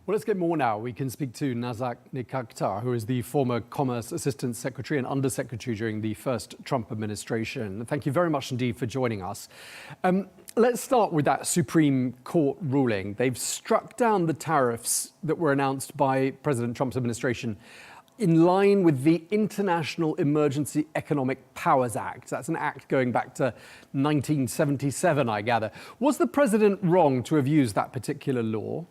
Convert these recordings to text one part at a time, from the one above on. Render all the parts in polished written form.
Well, let's get more now. We can speak to Nazak Nikakhtar, who is the former Commerce Assistant Secretary and Undersecretary during the first Trump administration. Thank you very much indeed for joining us. Let's start with that Supreme Court ruling. They've struck down the tariffs that were announced by President Trump's administration in line with the International Emergency Economic Powers Act. That's an act going back to 1977, I gather. Was the president wrong to have used that particular law?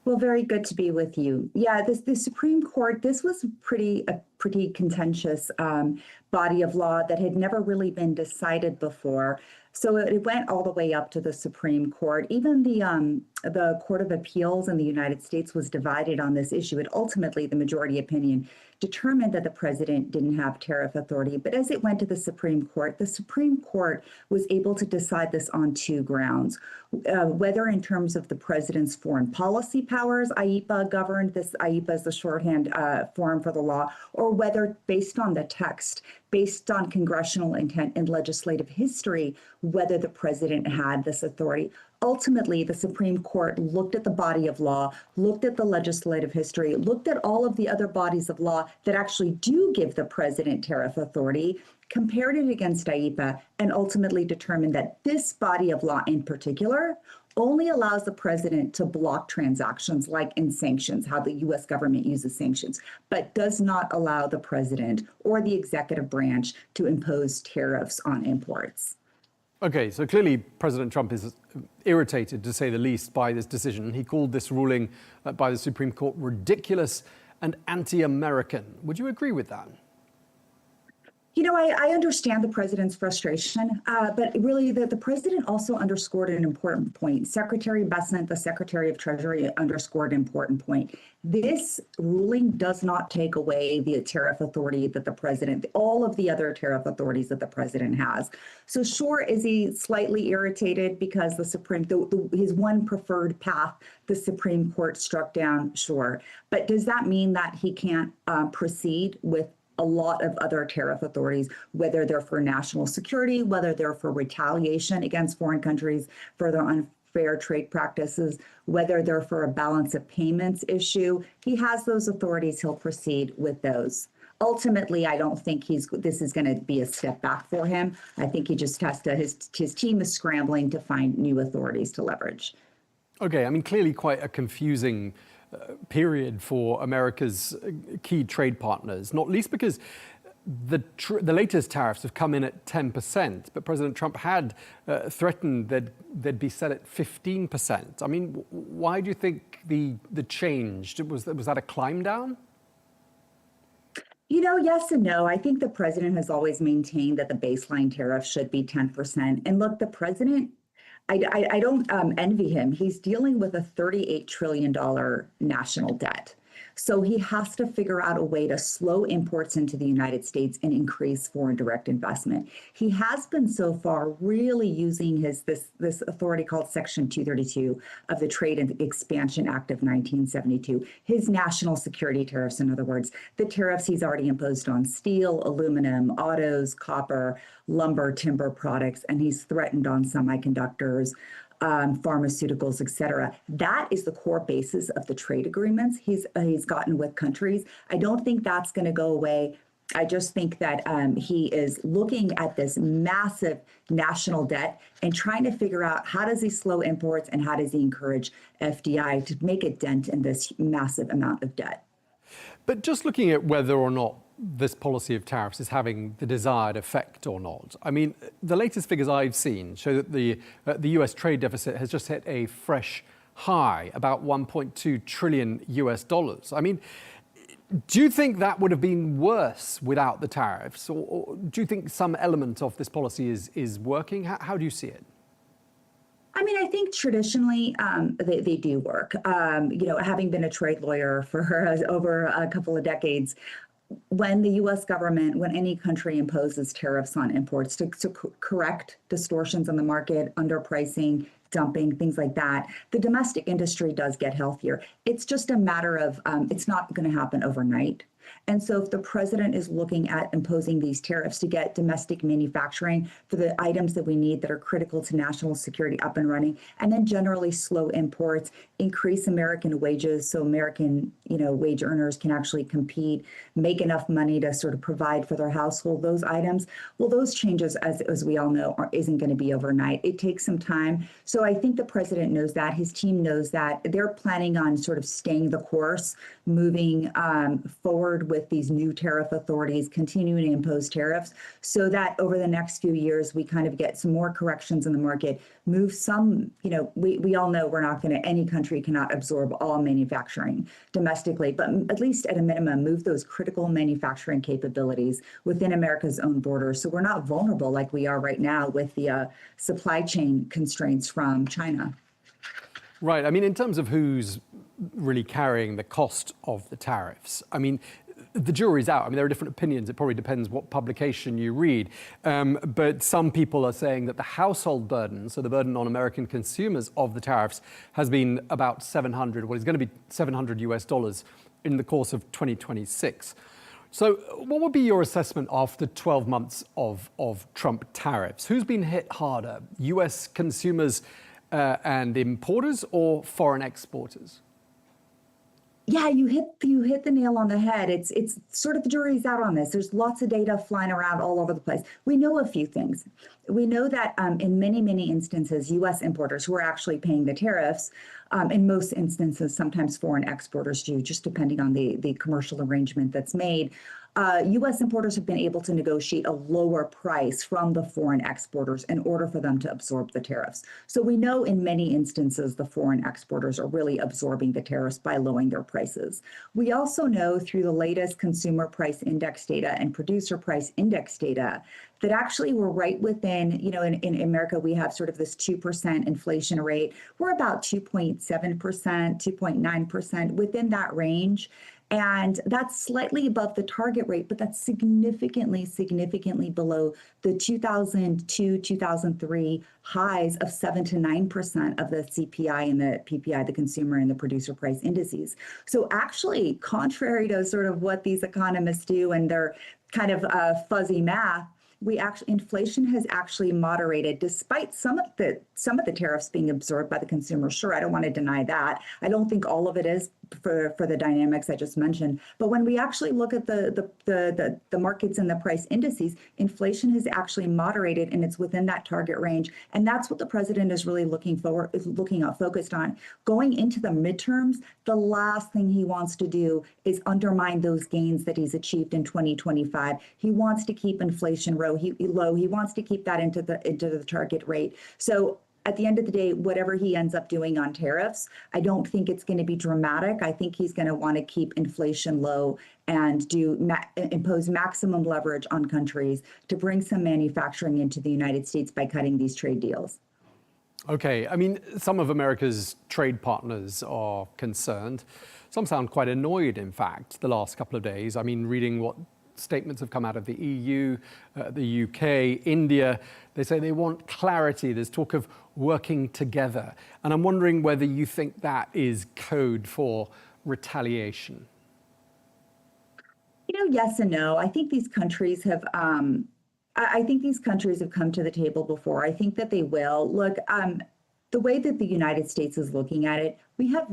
Well, very good to be with you. Yeah, the Supreme Court, this was a pretty contentious body of law that had never really been decided before. So it went all the way up to the Supreme Court. Even the Court of Appeals in the United States was divided on this issue. And ultimately, the majority opinion determined that the president didn't have tariff authority. But as it went to the Supreme Court was able to decide this on two grounds. Whether in terms of the president's foreign policy powers, IEPA governed, this IEPA is the shorthand form for the law, or whether based on the text, based on congressional intent and legislative history, whether the president had this authority. Ultimately, the Supreme Court looked at the body of law, looked at the legislative history, looked at all of the other bodies of law that actually do give the president tariff authority, compared it against IEPA, and ultimately determined that this body of law in particular only allows the president to block transactions like in sanctions, how the U.S. government uses sanctions, but does not allow the president or the executive branch to impose tariffs on imports. Okay, so clearly President Trump is irritated, to say the least, by this decision. He called this ruling by the Supreme Court ridiculous and anti-American. Would you agree with that? You know, I understand the president's frustration, but really the president also underscored an important point. Secretary Bessent, the Secretary of Treasury, underscored an important point. This ruling does not take away the tariff authority that the president, all of the other tariff authorities that the president has. So sure, is he slightly irritated because his one preferred path, the Supreme Court struck down? Sure. But does that mean that he can't proceed with a lot of other tariff authorities, whether they're for national security, whether they're for retaliation against foreign countries for their unfair trade practices, whether they're for a balance of payments issue? He has those authorities. He'll proceed with those. Ultimately, I don't think this is going to be a step back for him. I think he just has to, his team is scrambling to find new authorities to leverage. Okay, I mean, clearly quite a confusing period for America's key trade partners, not least because the latest tariffs have come in at 10%, but President Trump had threatened that they'd be set at 15%. I mean, why do you think the change? Was that a climb down? You know, yes and no. I think the president has always maintained that the baseline tariff should be 10%. And look, the president, I don't envy him. He's dealing with a $38 trillion national debt. So he has to figure out a way to slow imports into the United States and increase foreign direct investment. He has been so far really using this authority called Section 232 of the Trade and Expansion Act of 1972, his national security tariffs, in other words, the tariffs he's already imposed on steel, aluminum, autos, copper, lumber, timber products, and he's threatened on semiconductors, pharmaceuticals, et cetera. That is the core basis of the trade agreements he's gotten with countries. I don't think that's going to go away. I just think that he is looking at this massive national debt and trying to figure out how does he slow imports and how does he encourage FDI to make a dent in this massive amount of debt. But just looking at whether or not this policy of tariffs is having the desired effect or not. I mean, the latest figures I've seen show that the US trade deficit has just hit a fresh high, about 1.2 trillion US dollars. I mean, do you think that would have been worse without the tariffs, or do you think some element of this policy is working? How do you see it? I mean, I think traditionally they do work. You know, having been a trade lawyer for over a couple of decades, when the U.S. government, when any country imposes tariffs on imports to correct distortions in the market, underpricing, dumping, things like that, the domestic industry does get healthier. It's just a matter of, it's not going to happen overnight. And so if the president is looking at imposing these tariffs to get domestic manufacturing for the items that we need that are critical to national security up and running, and then generally slow imports, increase American wages so American, wage earners can actually compete, make enough money to sort of provide for their household, those items, well, those changes, as we all know, isn't going to be overnight. It takes some time. So I think the president knows that. His team knows that. They're planning on sort of staying the course, moving forward with these new tariff authorities, continuing to impose tariffs so that over the next few years, we kind of get some more corrections in the market, move some, we all know any country cannot absorb all manufacturing domestically, but at least at a minimum, move those critical manufacturing capabilities within America's own borders. So we're not vulnerable like we are right now with the supply chain constraints from China. Right. I mean, in terms of who's really carrying the cost of the tariffs, I mean, the jury's out. I mean, there are different opinions. It probably depends what publication you read. But some people are saying that the household burden, so the burden on American consumers of the tariffs, has been about 700, what is going to be $700 in the course of 2026. So what would be your assessment after 12 months of Trump tariffs? Who's been hit harder, US consumers and importers or foreign exporters? Yeah, you hit the nail on the head. It's sort of the jury's out on this. There's lots of data flying around all over the place. We know a few things. We know that in many instances, U.S. importers who are actually paying the tariffs, in most instances, sometimes foreign exporters do, just depending on the commercial arrangement that's made. U.S. importers have been able to negotiate a lower price from the foreign exporters in order for them to absorb the tariffs. So we know in many instances the foreign exporters are really absorbing the tariffs by lowering their prices. We also know through the latest consumer price index data and producer price index data that actually we're right within, in America, we have sort of this 2% inflation rate. We're about 2.7%, 2.9% within that range. And that's slightly above the target rate, but that's significantly below the 2002, 2003 highs of 7 to 9% of the CPI and the PPI, the consumer and the producer price indices. So actually, contrary to sort of what these economists do and their kind of fuzzy math, inflation has actually moderated despite some of the tariffs being absorbed by the consumer. Sure, I don't want to deny that. I don't think all of it is for the dynamics I just mentioned. But when we actually look at the markets and the price indices, inflation has actually moderated and it's within that target range. And that's what the president is really focused on. Going into the midterms, the last thing he wants to do is undermine those gains that he's achieved in 2025. He wants to keep inflation low. He wants to keep that into the target rate. So at the end of the day, whatever he ends up doing on tariffs, I don't think it's going to be dramatic. I think he's going to want to keep inflation low and impose maximum leverage on countries to bring some manufacturing into the United States by cutting these trade deals. Okay, I mean, some of America's trade partners are concerned. Some sound quite annoyed, in fact, the last couple of days. I mean, reading what statements have come out of the EU, the UK, India. They say they want clarity. There's talk of working together. And I'm wondering whether you think that is code for retaliation. Yes and no. I think these countries have come to the table before. I think that they will. Look, the way that the United States is looking at it, we have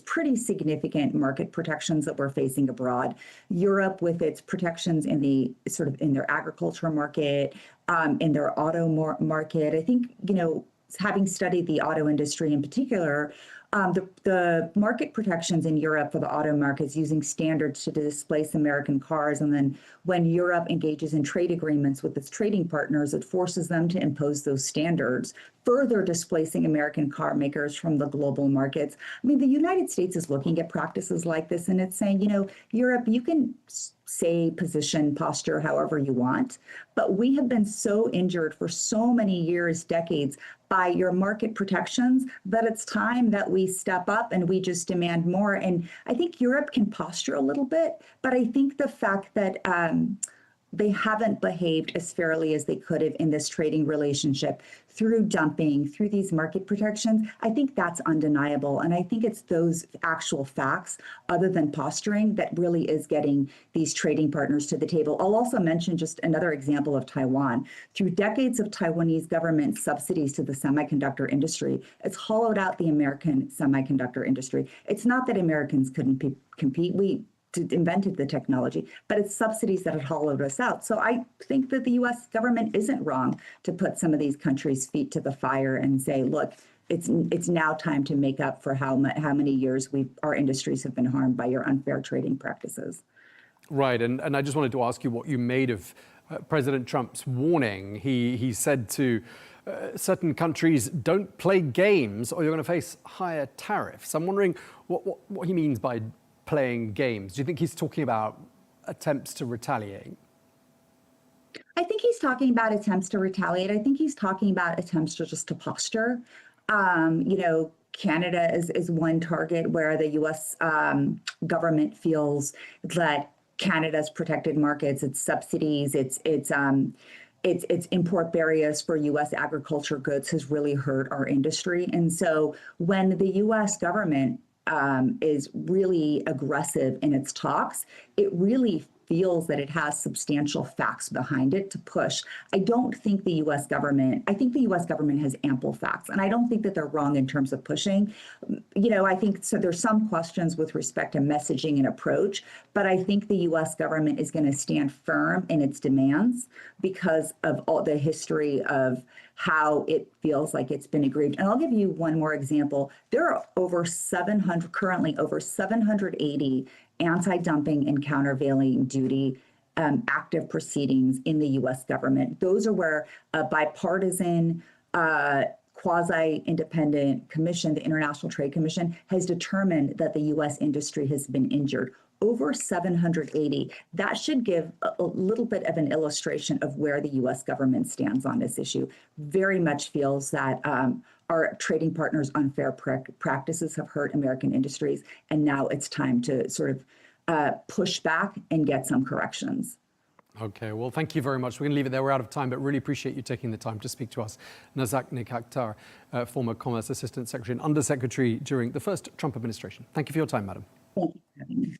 pretty significant market protections that we're facing abroad. Europe with its protections in their agriculture market, in their auto market. I think, having studied the auto industry in particular, the market protections in Europe for the auto markets using standards to displace American cars. And then when Europe engages in trade agreements with its trading partners, it forces them to impose those standards, further displacing American car makers from the global markets. I mean, the United States is looking at practices like this and it's saying, Europe, you can say, position, posture however you want, but we have been so injured for so many years, decades, by your market protections that it's time that we step up and we just demand more. And I think Europe can posture a little bit, but I think the fact that they haven't behaved as fairly as they could have in this trading relationship through dumping, through these market protections. I think that's undeniable. And I think it's those actual facts, other than posturing, that really is getting these trading partners to the table. I'll also mention just another example of Taiwan. Through decades of Taiwanese government subsidies to the semiconductor industry, it's hollowed out the American semiconductor industry. It's not that Americans couldn't compete. We invented the technology, but it's subsidies that have hollowed us out. So I think that the U.S. government isn't wrong to put some of these countries' feet to the fire and say, look, it's now time to make up for how many years our industries have been harmed by your unfair trading practices. Right, and I just wanted to ask you what you made of President Trump's warning. He said to certain countries, don't play games or you're going to face higher tariffs. I'm wondering what he means by playing games. Do you think he's talking about attempts to retaliate? I think he's talking about attempts to retaliate. I think he's talking about attempts to posture. Canada is one target where the U.S. Government feels that Canada's protected markets, its subsidies, its import barriers for U.S. agriculture goods has really hurt our industry. And so when the U.S. government is really aggressive in its talks, it really feels that it has substantial facts behind it to push. I think the U.S. government has ample facts, and I don't think that they're wrong in terms of pushing. I think so there's some questions with respect to messaging and approach, but I think the U.S. government is going to stand firm in its demands because of all the history of how it feels like it's been aggrieved. And I'll give you one more example. There are currently over 780 anti-dumping and countervailing duty active proceedings in the U.S. government. Those are where a bipartisan, quasi-independent commission, the International Trade Commission, has determined that the U.S. industry has been injured. Over 780. That should give a little bit of an illustration of where the U.S. government stands on this issue. Very much feels that our trading partners' unfair practices have hurt American industries, and now it's time to sort of push back and get some corrections. Okay, well, thank you very much. We're going to leave it there. We're out of time, but really appreciate you taking the time to speak to us. Nazak Nikakhtar, former Commerce Assistant Secretary and Undersecretary during the first Trump administration. Thank you for your time, madam. Thank you for having me.